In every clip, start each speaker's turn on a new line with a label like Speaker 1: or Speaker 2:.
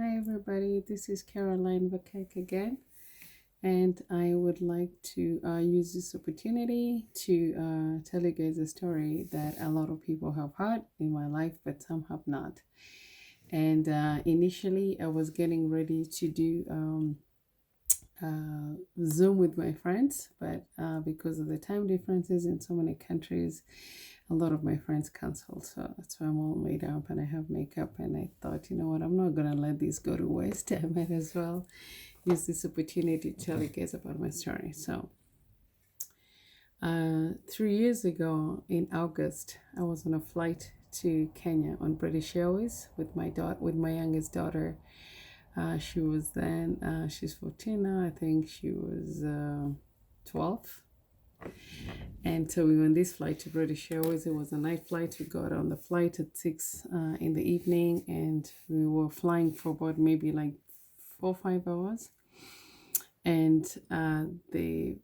Speaker 1: Hi everybody, this is Caroline Vakek again, and I would like to use this opportunity to tell you guys a story that a lot of people have heard in my life, but some have not. And initially, I was getting ready to do Zoom with my friends, but because of the time differences in so many countries, a lot of my friends canceled. So that's why I'm all made up and I have makeup. And I thought, you know what, I'm not going to let this go to waste. I might as well use this opportunity to tell you guys about my story. So, 3 years ago in August, I was on a flight to Kenya on British Airways with my daughter, with my youngest daughter. She was then, she's 14 now. I think she was 12. And so we were on this flight to British Airways. It was a night flight. We got on the flight at 6 in the evening, and we were flying for about maybe like 4 or 5 hours. And the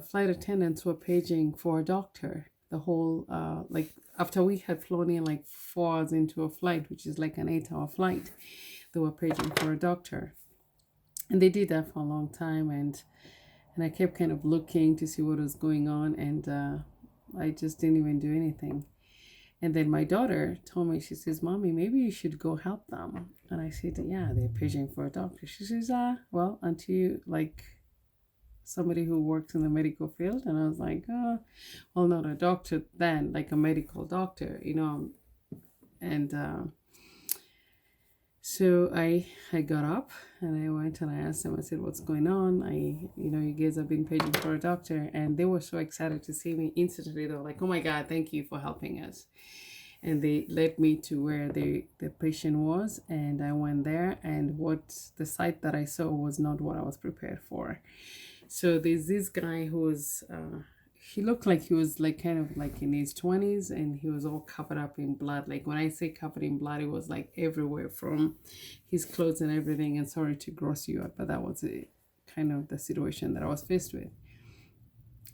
Speaker 1: flight attendants were paging for a doctor. The whole, like, after we had flown in like 4 hours into a flight, which is like an 8 hour flight, they were paging for a doctor. And they did that for a long time. And I kept kind of looking to see what was going on, and I just didn't even do anything. And then my daughter told me, she says, "Mommy, maybe you should go help them." And I said, "Yeah, they're paging for a doctor." She says, well, aren't you like somebody who works in the medical field?" And I was like, "Oh, well, not a doctor then, like a medical doctor, you know." And so I got up and I went and I asked them. I said, "What's going on? You guys have been paging for a doctor," and they were so excited to see me. Instantly, they were like, "Oh my God, thank you for helping us!" And they led me to where the patient was, and I went there. And what the sight that I saw was not what I was prepared for. So there's this guy who was he looked like he was like kind of like in his 20s, and he was all covered up in blood. Like when I say covered in blood, it was like everywhere from his clothes and everything. And sorry to gross you out, but that was kind of the situation that I was faced with.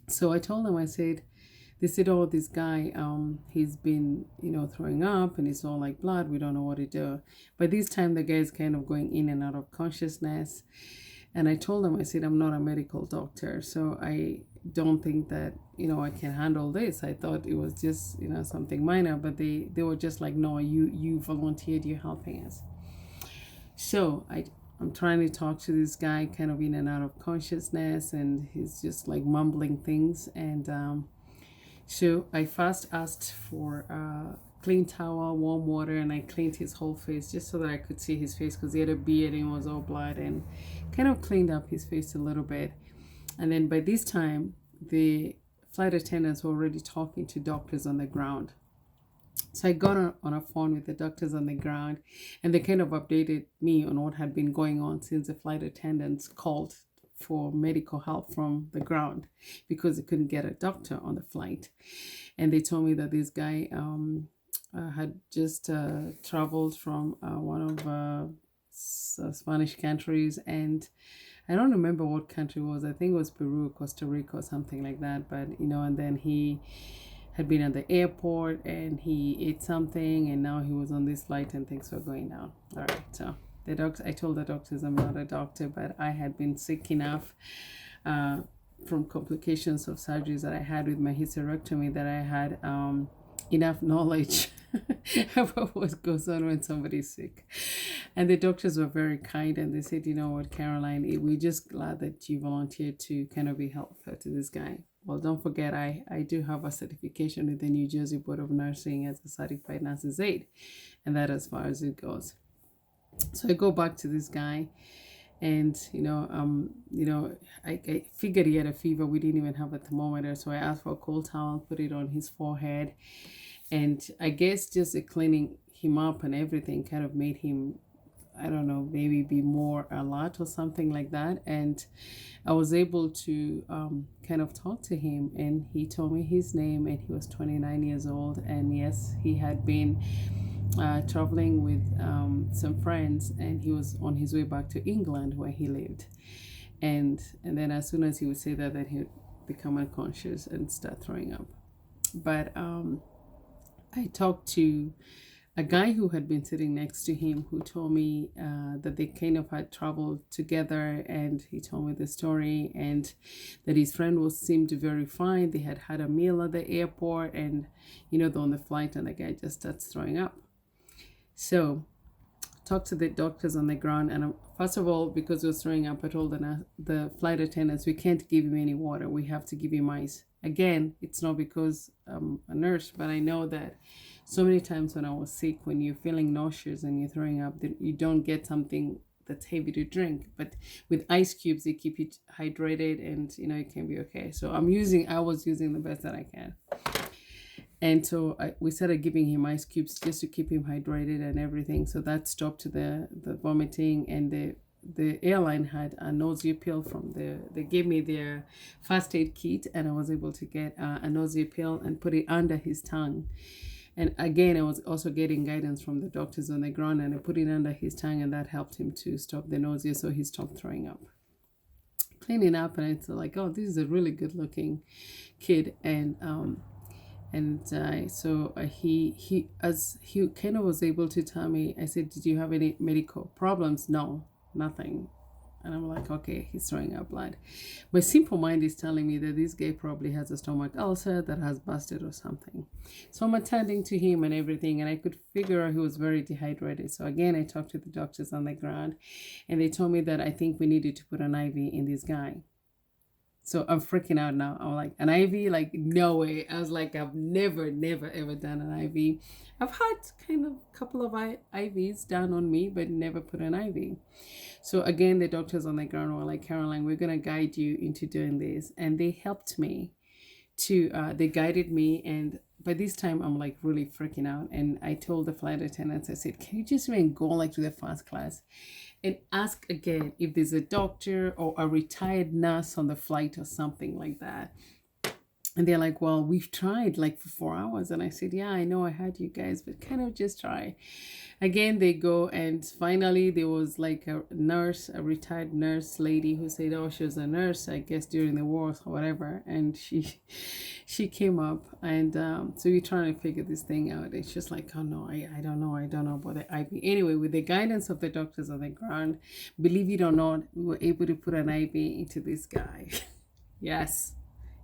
Speaker 1: So I told them, I said, they said, "Oh, this guy, he's been, throwing up and it's all like blood. We don't know what to do." But this time the guy is kind of going in and out of consciousness. And I told them, I said, "I'm not a medical doctor, so I don't think that, I can handle this." I thought it was just, something minor, but they were just like, "No, you volunteered, you're helping us." So I'm trying to talk to this guy kind of in and out of consciousness, and he's just like mumbling things. And so I first asked for a clean towel, warm water, and I cleaned his whole face just so that I could see his face, because he had a beard and it was all blood, and kind of cleaned up his face a little bit. And then by this time, the flight attendants were already talking to doctors on the ground. So I got on a phone with the doctors on the ground, and they kind of updated me on what had been going on since the flight attendants called for medical help from the ground because they couldn't get a doctor on the flight. And they told me that this guy had just traveled from one of Spanish countries, and I don't remember what country it was. I think it was Peru, Costa Rica, or something like that. But and then he had been at the airport and he ate something, and now he was on this flight and things were going down. All right, so the doctor, I told the doctors I'm not a doctor, but I had been sick enough from complications of surgeries that I had with my hysterectomy that I had enough knowledge about what goes on when somebody's sick. And the doctors were very kind, and they said, "You know what, Caroline, we're just glad that you volunteered to kind of be helpful to this guy. Well, don't forget, I do have a certification with the New Jersey Board of Nursing as a certified nurse's aide, and that as far as it goes." So I go back to this guy, and I figured he had a fever. We didn't even have a thermometer, so I asked for a cold towel, put it on his forehead, and I guess just cleaning him up and everything kind of made him, I don't know, maybe be more alert or something like that. And I was able to kind of talk to him, and he told me his name, and he was 29 years old. And yes, he had been traveling with some friends, and he was on his way back to England where he lived. And then as soon as he would say that, then he would become unconscious and start throwing up. But I talked to a guy who had been sitting next to him who told me that they kind of had traveled together, and he told me the story, and that his friend was seemed very fine. They had had a meal at the airport, and they're on the flight, and the guy just starts throwing up. So talked to the doctors on the ground, and first of all, because he was throwing up, I told the flight attendants, we can't give him any water, we have to give him ice. Again, it's not because I'm a nurse, but I know that so many times when I was sick, when you're feeling nauseous and you're throwing up, then you don't get something that's heavy to drink, but with ice cubes they keep you hydrated, and it can be okay. So I was using the best that I can. And so we started giving him ice cubes just to keep him hydrated and everything. So that stopped the vomiting, and the airline had a nausea pill they gave me their first aid kit, and I was able to get a nausea pill and put it under his tongue. And again, I was also getting guidance from the doctors on the ground, and I put it under his tongue, and that helped him to stop the nausea, so he stopped throwing up. Cleaning up, and it's like, oh, this is a really good looking kid. He kind of was able to tell me, I said, did you have any medical problems? No, nothing. And I'm like, okay, he's throwing up blood. My simple mind is telling me that this guy probably has a stomach ulcer that has busted or something. So I'm attending to him and everything, and I could figure out he was very dehydrated. So again, I talked to the doctors on the ground, and they told me that I think we needed to put an IV in this guy. So I'm freaking out now. I'm like, an IV? Like, no way. I was like, I've never, never, ever done an IV. I've had kind of a couple of IVs done on me, but never put an IV. So again, the doctors on the ground were like, Caroline, we're going to guide you into doing this. And they helped me they guided me. And by this time, I'm like really freaking out. And I told the flight attendants, I said, can you just even go like to the first class and ask again if there's a doctor or a retired nurse on the flight or something like that? And they're like, well, we've tried like for 4 hours. And I said, yeah, I know I had you guys, but kind of just try. Again, they go, and finally there was like a nurse, a retired nurse lady who said, oh, she was a nurse, I guess, during the war or whatever. And she came up, and so we're trying to figure this thing out. It's just like, oh no, I don't know about the IV. Anyway, with the guidance of the doctors on the ground, believe it or not, we were able to put an IV into this guy. Yes.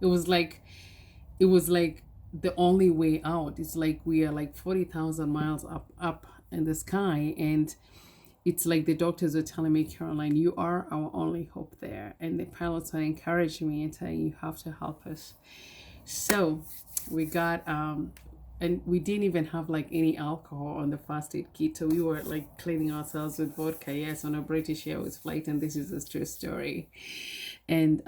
Speaker 1: It was like the only way out. It's like we are like 40,000 miles up in the sky, and it's like the doctors are telling me, Caroline, you are our only hope there. And the pilots are encouraging me and saying, you have to help us. So we got and we didn't even have like any alcohol on the first aid kit, so we were like cleaning ourselves with vodka, yes, on a British Airways flight. And this is a true story. And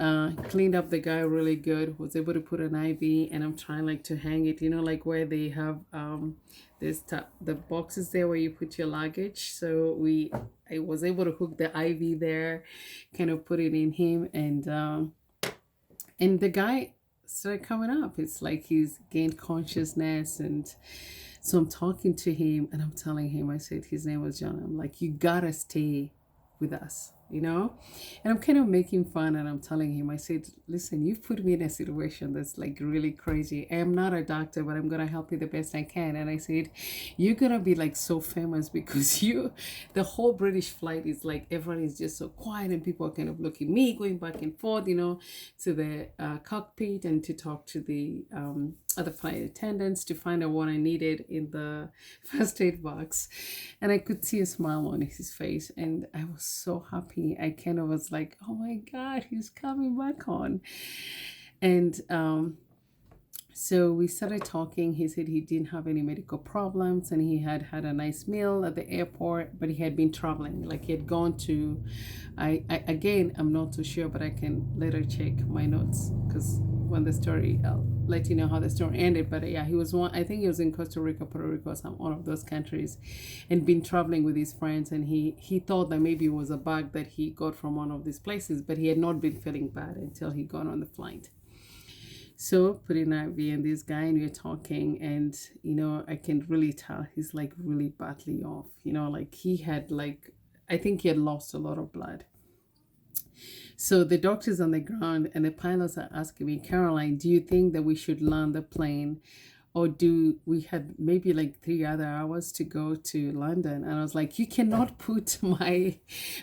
Speaker 1: cleaned up the guy really good, was able to put an IV, and I'm trying like to hang it, like where they have the boxes there where you put your luggage. So I was able to hook the IV there, kind of put it in him, and the guy started coming up. It's like he's gained consciousness, and so I'm talking to him, and I'm telling him, I said his name was John. I'm like, you gotta stay with us, and I'm kind of making fun, and I'm telling him, I said, listen, you've put me in a situation that's like really crazy. I'm not a doctor, but I'm gonna help you the best I can. And I said, you're gonna be like so famous, because the whole British flight is like everyone is just so quiet, and people are kind of looking at me going back and forth, to the cockpit, and to talk to the other flight attendants to find out what I needed in the first aid box. And I could see a smile on his face, and I was so happy. I kind of was like, oh my God, he's coming back on. And so we started talking. He said he didn't have any medical problems, and he had had a nice meal at the airport, but he had been traveling. Like he had gone to, again, I'm not too sure, but I can later check my notes, because when the story, I'll let you know how the story ended. But yeah, I think he was in Costa Rica, Puerto Rico, one of those countries, and been traveling with his friends. And he thought that maybe it was a bug that he got from one of these places, but he had not been feeling bad until he got on the flight. So putting IV in this guy, and we're talking, and I can really tell he's like really badly off. Like he had I think he had lost a lot of blood. So the doctors on the ground and the pilots are asking me, Caroline, do you think that we should land the plane or do we had maybe like 3 other hours to go to London. And I was like, you cannot put my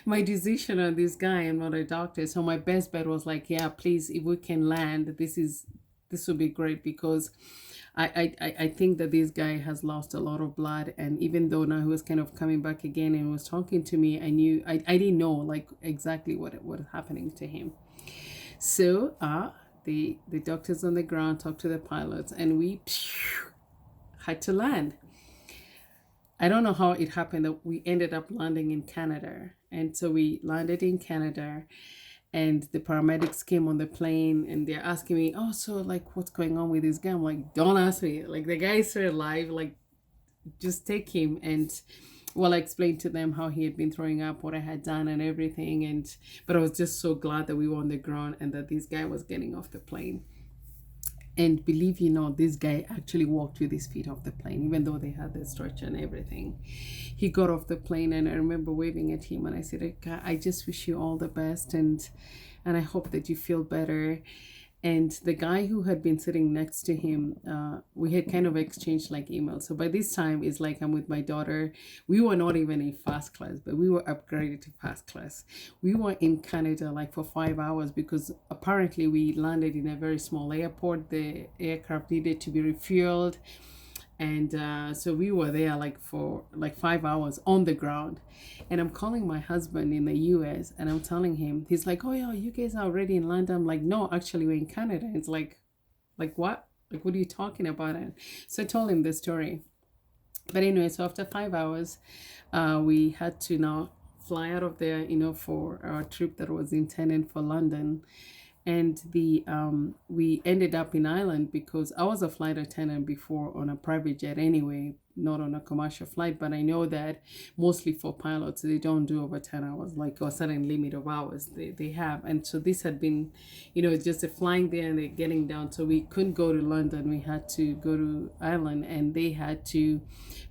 Speaker 1: decision on this guy. I'm not a doctor. So my best bet was like, yeah, please, if we can land, this would be great, because I think that this guy has lost a lot of blood. And even though now he was kind of coming back again and was talking to me, I didn't know like exactly what was happening to him. So the doctors on the ground talked to the pilots, and we had to land. I don't know how it happened that we ended up landing in Canada. And so we landed in Canada, and the paramedics came on the plane, and they're asking me, oh, so like what's going on with this guy? I'm like, don't ask me. Like, the guy is still alive. Like, just take him. And well, I explained to them how he had been throwing up, what I had done and everything. And but I was just so glad that we were on the ground and that this guy was getting off the plane. And believe you not, this guy actually walked with his feet off the plane, even though they had the stretcher and everything. He got off the plane, and I remember waving at him, and I said, I just wish you all the best, and I hope that you feel better. And the guy who had been sitting next to him, we had kind of exchanged like emails. So by this time, it's like I'm with my daughter. We were not even in first class, but we were upgraded to first class. We were in Canada like for 5 hours, because apparently we landed in a very small airport. The aircraft needed to be refueled. And so we were there like for like 5 hours on the ground. And I'm calling my husband in the US, and I'm telling him, he's like, oh yeah, you guys are already in London. I'm like, no, actually we're in Canada. It's like what? Like, what are you talking about? And so I told him the story. But anyway, so after 5 hours, we had to now fly out of there, for our trip that was intended for London. And we ended up in Ireland, because I was a flight attendant before on a private jet anyway, not on a commercial flight. But I know that mostly for pilots, they don't do over 10 hours, like a certain limit of hours they have. And so this had been, just a flying there and they're getting down. So we couldn't go to London. We had to go to Ireland, and they had to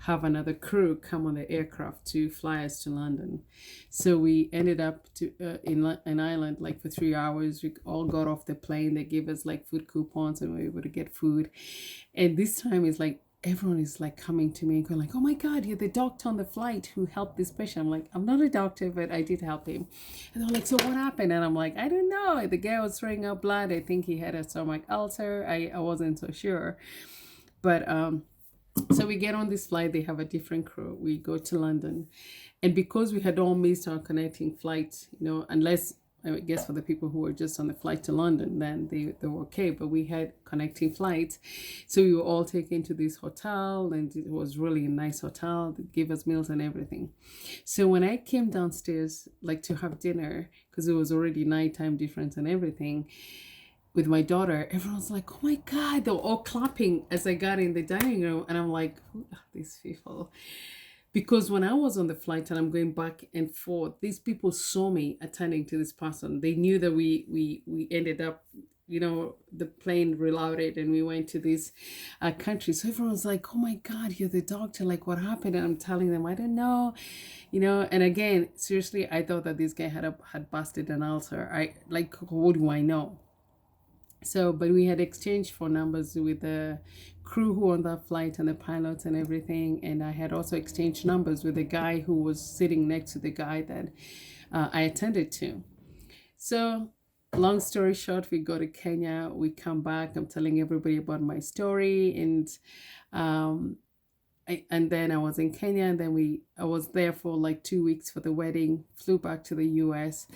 Speaker 1: have another crew come on the aircraft to fly us to London. So we ended up in Ireland like for 3 hours. We all got off the plane. They gave us like food coupons, and we were able to get food. And this time it's like everyone is like coming to me and going like, oh my God, you're the doctor on the flight who helped this patient. I'm like, I'm not a doctor, but I did help him. And they're like, so what happened? And I'm like, I don't know. The guy was throwing up blood. I think he had a stomach ulcer. I wasn't so sure. But so we get on this flight. They have a different crew. We go to London. And because we had all missed our connecting flight, unless I guess for the people who were just on the flight to London, then they were okay. But we had connecting flights. So we were all taken to this hotel, and it was really a nice hotel. They gave us meals and everything. So when I came downstairs, like to have dinner, because it was already nighttime difference and everything, with my daughter, everyone's like, oh my God, they were all clapping as I got in the dining room. And I'm like, who are these people? Because when I was on the flight and I'm going back and forth, these people saw me attending to this person. They knew that we ended up, the plane rerouted and we went to this country. So everyone's like, oh my God, you're the doctor. Like, what happened? And I'm telling them, I don't know, And again, seriously, I thought that this guy had busted an ulcer. What do I know? So, but we had exchanged phone numbers with the crew who on that flight and the pilots and everything. And I had also exchanged numbers with the guy who was sitting next to the guy that I attended to. So, long story short, we go to Kenya. We come back. I'm telling everybody about my story, and then I was in Kenya, and then I was there for like 2 weeks for the wedding. Flew back to the U.S.,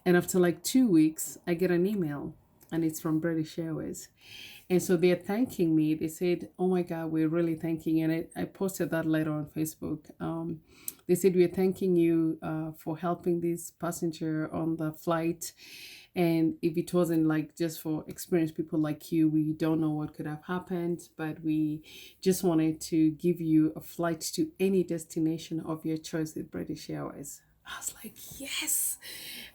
Speaker 1: and after like 2 weeks, I get an email. And it's from British Airways. And so they're thanking me. They said, oh my God, we're really thanking. And I posted that letter on Facebook. They said, we're thanking you for helping this passenger on the flight. And if it wasn't like just for experienced people like you, we don't know what could have happened. But we just wanted to give you a flight to any destination of your choice with British Airways. I was like, yes.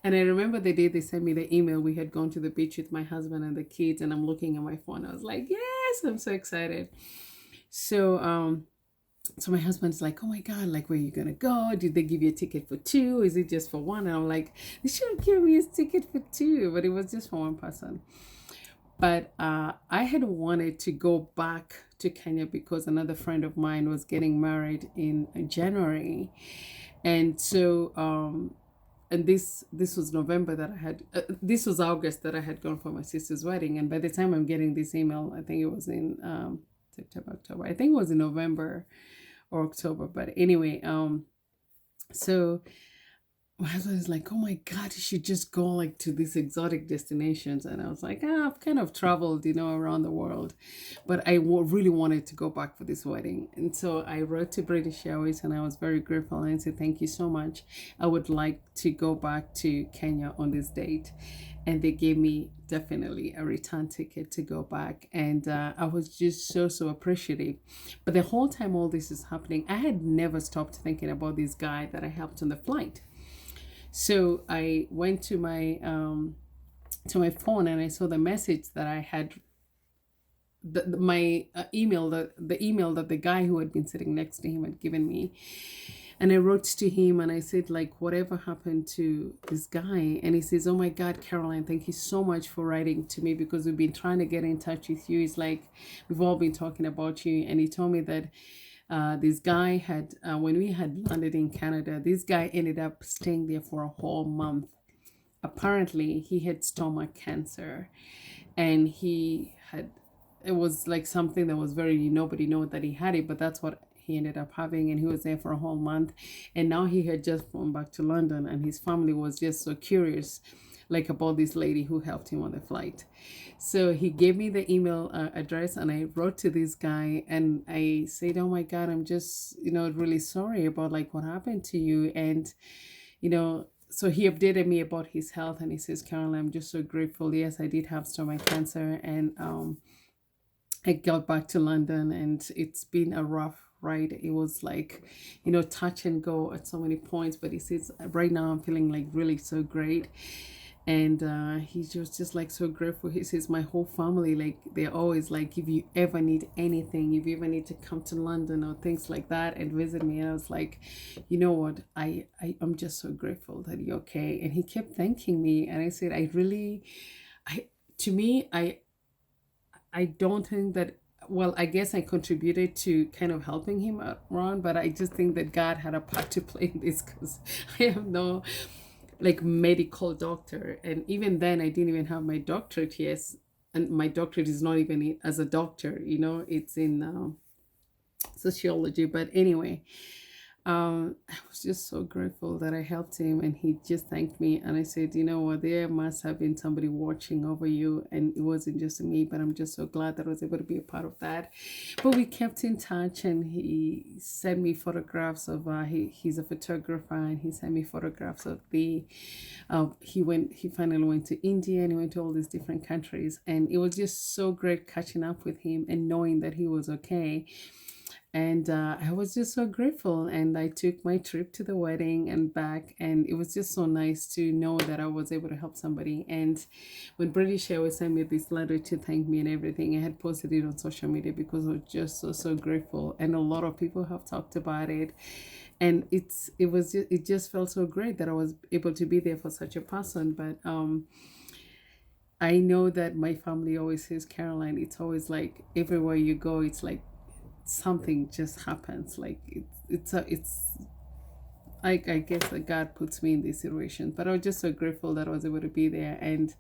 Speaker 1: And I remember the day they sent me the email, we had gone to the beach with my husband and the kids, and I'm looking at my phone. I was like, yes, I'm so excited. So so my husband's like, oh my God, like, where are you going to go? Did they give you a ticket for two? Is it just for one? And I'm like, they should have given me a ticket for two, but it was just for one person. But I had wanted to go back to Kenya because another friend of mine was getting married in January. And so and this was November that I had this was August that I had gone for my sister's wedding. And by the time I'm getting this email, I think it was in September, October. I think it was in November or October. But anyway, so my husband is like, "Oh my God, you should just go like to these exotic destinations." And I was like, "Ah, I've kind of traveled, around the world, but I really wanted to go back for this wedding." And so I wrote to British Airways, and I was very grateful and I said, "Thank you so much. I would like to go back to Kenya on this date." And they gave me definitely a return ticket to go back, and I was just so appreciative. But the whole time all this is happening, I had never stopped thinking about this guy that I helped on the flight. So I went to my phone and I saw the message that I had my email, the email that the guy who had been sitting next to him had given me. And I wrote to him and I said, like, whatever happened to this guy? And he says, "Oh my God, Caroline, thank you so much for writing to me because we've been trying to get in touch with you. It's like we've all been talking about you." And he told me that this guy had, when we had landed in Canada, this guy ended up staying there for a whole month. Apparently, he had stomach cancer, and it was like something that was very, nobody knew that he had it, but that's what he ended up having. And he was there for a whole month. And now he had just gone back to London, and his family was just so curious, like about this lady who helped him on the flight. So he gave me the email address, and I wrote to this guy and I said, "Oh my God, I'm just, really sorry about like what happened to you." And, so he updated me about his health, and he says, "Caroline, I'm just so grateful. Yes, I did have stomach cancer, and I got back to London, and it's been a rough ride. It was like, touch and go at so many points." But he says, "Right now I'm feeling like really so great." And he just like so grateful. He says, "My whole family, like, they're always like, if you ever need anything, if you ever need to come to London or things like that and visit me." And I was like, "You know what, I'm just so grateful that you're okay." And he kept thanking me, and I said, "I really, I to me, I don't think that, well, I guess I contributed to kind of helping him around, but I just think that God had a part to play in this because I have no like medical doctor. And even then, I didn't even have my doctorate. Yes. And my doctorate is not even as a doctor, it's in sociology. But anyway, I was just so grateful that I helped him, and he just thanked me. And I said, "You know what, there must have been somebody watching over you, and it wasn't just me, but I'm just so glad that I was able to be a part of that." But we kept in touch, and he sent me photographs of, he's a photographer, and he sent me photographs of he finally went to India, and he went to all these different countries. And it was just so great catching up with him and knowing that he was okay. And I was just so grateful. And I took my trip to the wedding and back. And it was just so nice to know that I was able to help somebody. And when British Airways sent me this letter to thank me and everything, I had posted it on social media because I was just so grateful. And a lot of people have talked about it. And it just felt so great that I was able to be there for such a person. But I know that my family always says, "Caroline, it's always like everywhere you go, it's like something just happens. Like it's I guess that God puts me in these situations." But I was just so grateful that I was able to be there. And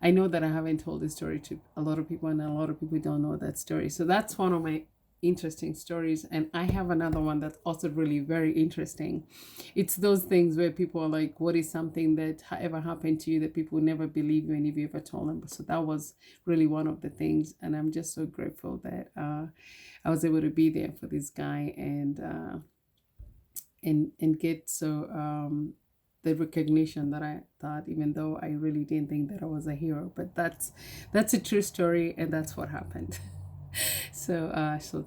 Speaker 1: I know that I haven't told this story to a lot of people, and a lot of people don't know that story. So that's one of my interesting stories. And I have another one that's also really very interesting. It's those things where people are like, "What is something that ever happened to you that people would never believe you, and if you ever told them?" So that was really one of the things. And I'm just so grateful that I was able to be there for this guy, and get the recognition that I thought, even though I really didn't think that I was a hero. But that's a true story, and that's what happened. So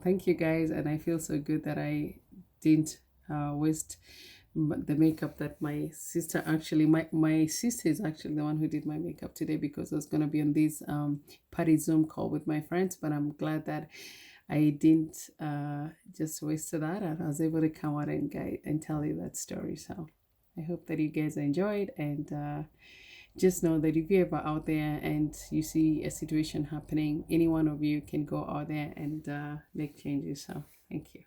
Speaker 1: thank you guys, and I feel so good that I didn't waste the makeup that my sister actually, my sister is actually the one who did my makeup today, because I was going to be on this party Zoom call with my friends. But I'm glad that I didn't just waste that, and I was able to come out and tell you that story. So I hope that you guys enjoyed, and just know that if you're ever out there and you see a situation happening, any one of you can go out there and make changes. So thank you.